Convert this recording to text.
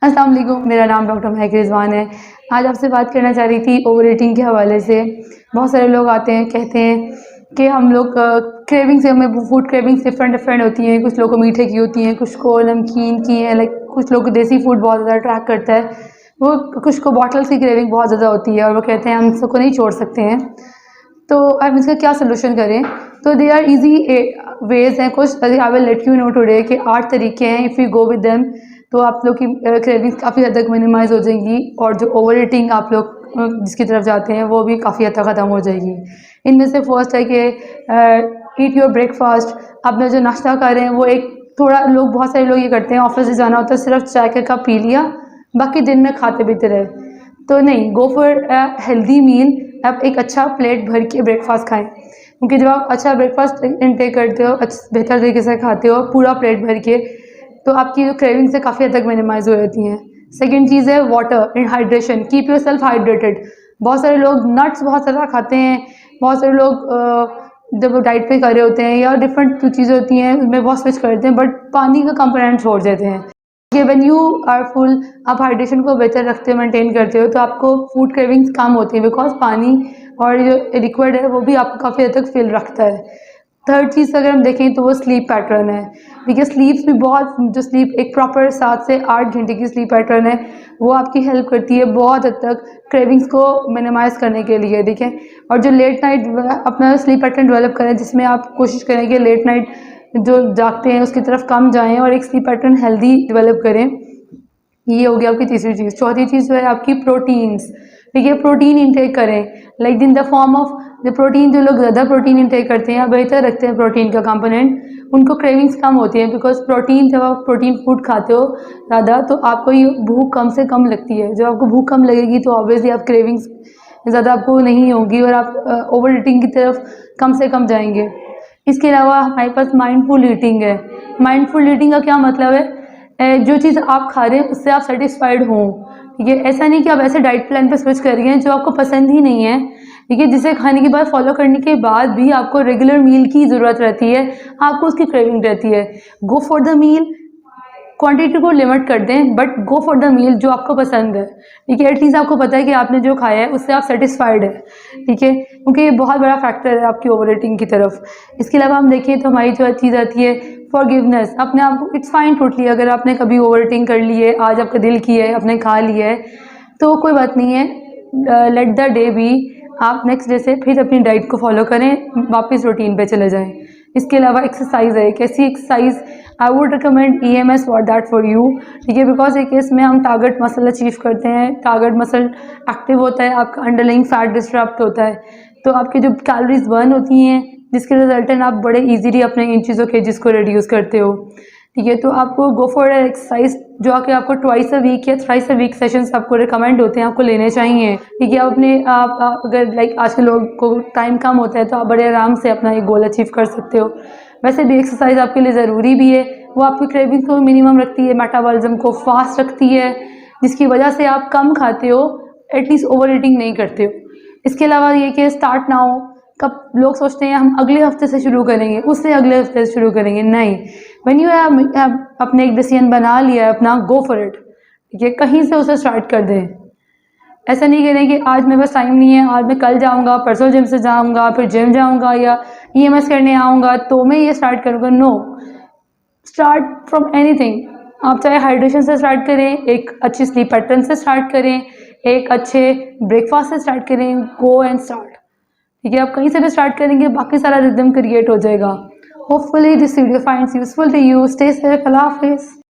अस्सलाम वालेकुम, मेरा नाम डॉक्टर महक रिजवान है। आज आपसे बात करना चाह रही थी ओवर ईटिंग के हवाले से। बहुत सारे लोग आते हैं, कहते हैं कि हम लोग क्रेविंग्स, हमें फूड क्रेविंग्स डिफरेंट डिफरेंट होती हैं। कुछ लोगों को मीठे की होती हैं, कुछ को नमकीन की है, लाइक कुछ लोग को देसी फूड बहुत ज़्यादा अट्रैक्ट करता है, वो कुछ को बॉटल्स की क्रेविंग बहुत ज़्यादा होती है और वो कहते हैं हम इसको नहीं छोड़ सकते हैं। तो अब इसका क्या सोल्यूशन करें? तो दे आर ईजी वेज हैं कुछ। I will let you know today कि 8 तरीके हैं। If you go with them तो आप लोग की क्रेविंग्स काफ़ी हद तक मिनिमाइज़ हो जाएंगी और जो ओवर ईटिंग आप लोग जिसकी तरफ जाते हैं वो भी काफ़ी हद तक ख़त्म हो जाएगी। इनमें से फर्स्ट है कि ईट योर ब्रेकफास्ट। आपने जो नाश्ता कर रहे हैं वो एक थोड़ा लोग, बहुत सारे लोग ये करते हैं, ऑफिस से जाना होता है सिर्फ चाय का कप पी लिया, बाकी दिन में खाते पीते रहे। तो नहीं, go for a healthy meal. आप एक अच्छा प्लेट भर के ब्रेकफास्ट खाएं, क्योंकि जब आप अच्छा ब्रेकफास्ट इनटेक करते हो, बेहतर तरीके से खाते हो पूरा प्लेट भर के, तो आपकी जो क्रेविंग्स है काफ़ी हद तक मिनिमाइज हो जाती हैं। सेकेंड चीज़ है water and hydration. Keep your self hydrated. बहुत सारे लोग नट्स बहुत ज़्यादा खाते हैं, बहुत सारे लोग जब वो डाइट पे कर रहे होते हैं या डिफरेंट चीज़ें होती हैं उनमें बहुत स्विच करते हैं, बट पानी का कंपोनेंट छोड़ देते हैं। कि व्हेन यू आर फुल, आप हाइड्रेशन को बेहतर रखते हो, मेंटेन करते हो, तो आपको फूड क्रेविंग्स कम होती है, बिकॉज पानी और जो लिक्विड है वो भी आपको काफ़ी हद तक फिल रखता है। थर्ड चीज़ अगर हम देखें तो वो स्लीप पैटर्न है। देखिए स्लीप्स भी बहुत, जो स्लीप एक प्रॉपर 7 से 8 घंटे की स्लीप पैटर्न है वो आपकी हेल्प करती है बहुत हद तक क्रेविंग्स को मिनिमाइज़ करने के लिए। देखें, और जो लेट नाइट अपना स्लीप पैटर्न डेवलप करें, जिसमें आप कोशिश करें कि लेट नाइट जो जागते हैं उसकी तरफ कम जाएं और एक स्लीप पैटर्न हेल्दी डेवलप करें। ये हो गया आपकी तीसरी चीज़। चौथी चीज़ जो है आपकी प्रोटीन्स। देखिए प्रोटीन इंटेक करें, like in the form of the protein. जो लोग ज़्यादा प्रोटीन इंटेक करते हैं या बेहतर रखते हैं प्रोटीन का कंपोनेंट, उनको क्रेविंग्स कम होती है, बिकॉज प्रोटीन, जब आप प्रोटीन फूड खाते हो ज़्यादा तो आपको ये भूख कम से कम लगती है। जब आपको भूख कम लगेगी तो ऑब्वियसली आप क्रेविंग्स ज़्यादा आपको नहीं होगी और आप ओवर ईटिंग की तरफ कम से कम जाएंगे। इसके अलावा हमारे पास माइंडफुल ईटिंग है। माइंडफुल ईटिंग का क्या मतलब है? जो चीज़ आप खा रहे हैं उससे आप सेटिस्फाइड हों। ठीक है, ऐसा नहीं कि आप ऐसे डाइट प्लान पे स्विच कर रही हैं जो आपको पसंद ही नहीं है, ठीक है, जिसे खाने के बाद, फॉलो करने के बाद भी आपको रेगुलर मील की ज़रूरत रहती है, आपको उसकी क्रेविंग रहती है। Go for the meal. Quantity को लिमिट कर दें, but go for the meal जो आपको पसंद है। ठीक है, एटलीस्ट आपको पता है कि आपने जो खाया है उससे आप सेटिस्फाइड है। ठीक है, क्योंकि ये बहुत बड़ा फैक्टर है आपकी ओवर ईटिंग की तरफ। इसके अलावा हम देखें तो हमारी जो चीज़ आती है फॉरगिवनेस। अपने आप को, इट्स फाइन टोटली, अगर आपने कभी ओवर ईटिंग कर ली है, आज आपका दिल किया है, आपने खा लिया है, तो कोई बात नहीं है, लेट द डे बी। आप नेक्स्ट डे से फिर अपनी डाइट को फॉलो करें, वापस रूटीन पे चले जाएं। इसके अलावा एक्सरसाइज है। कैसी exercise? I would recommend EMS for that for you. ठीक है, बिकॉज एक इसमें हम टारगेट मसल अचीव करते हैं, टारगेट मसल एक्टिव होता है, आपका अंडरलाइंग फैट डिस्ट्रप्ट होता है, तो आपके जो कैलोरीज बर्न होती हैं, जिसके रिजल्टेंट आप बड़े इजीली अपने इन चीज़ों के जिसको रिड्यूस करते हो। ठीक है, तो आपको गो फॉर एक्सरसाइज जो आके आपको ट्वाइस अ वीक या थ्राइस अ वीक सेशंस आपको रिकमेंड होते हैं, आपको लेने चाहिए। ठीक है, आप अगर लाइक आज के लोगों को टाइम कम होता है तो आप बड़े आराम से अपना ये गोल अचीव कर सकते हो। वैसे भी एक्सरसाइज आपके लिए ज़रूरी भी है, वो आपकी क्रेविंग को मिनिमम रखती है, मेटाबॉलिज्म को फास्ट रखती है, जिसकी वजह से आप कम खाते हो, एटलीस्ट ओवर ईटिंग नहीं करते हो। इसके अलावा ये कि स्टार्ट ना हो, कब लोग सोचते हैं हम अगले हफ्ते से शुरू करेंगे, उससे अगले हफ्ते से शुरू करेंगे, नहीं। व्हेन यू हैव अपने एक डिसीजन बना लिया है अपना, गो फॉर इट। ठीक है, कहीं से उसे स्टार्ट कर दें। ऐसा नहीं करें कि आज मेरे पास टाइम नहीं है, आज मैं कल जाऊंगा, परसों जिम से जाऊंगा, फिर जिम जाऊंगा या EMS करने आऊँगा तो मैं ये स्टार्ट करूँगा। No, start from anything. आप चाहे हाइड्रेशन से स्टार्ट करें, एक अच्छी स्लीप पैटर्न से स्टार्ट करें, एक अच्छे ब्रेकफास्ट से स्टार्ट करें, गो एंड स्टार्ट। ठीक है, आप कहीं से भी स्टार्ट करेंगे, बाकी सारा रिदम क्रिएट हो जाएगा। Hopefully this video finds useful to you. Stay safe. अल्लाह हाफिज़।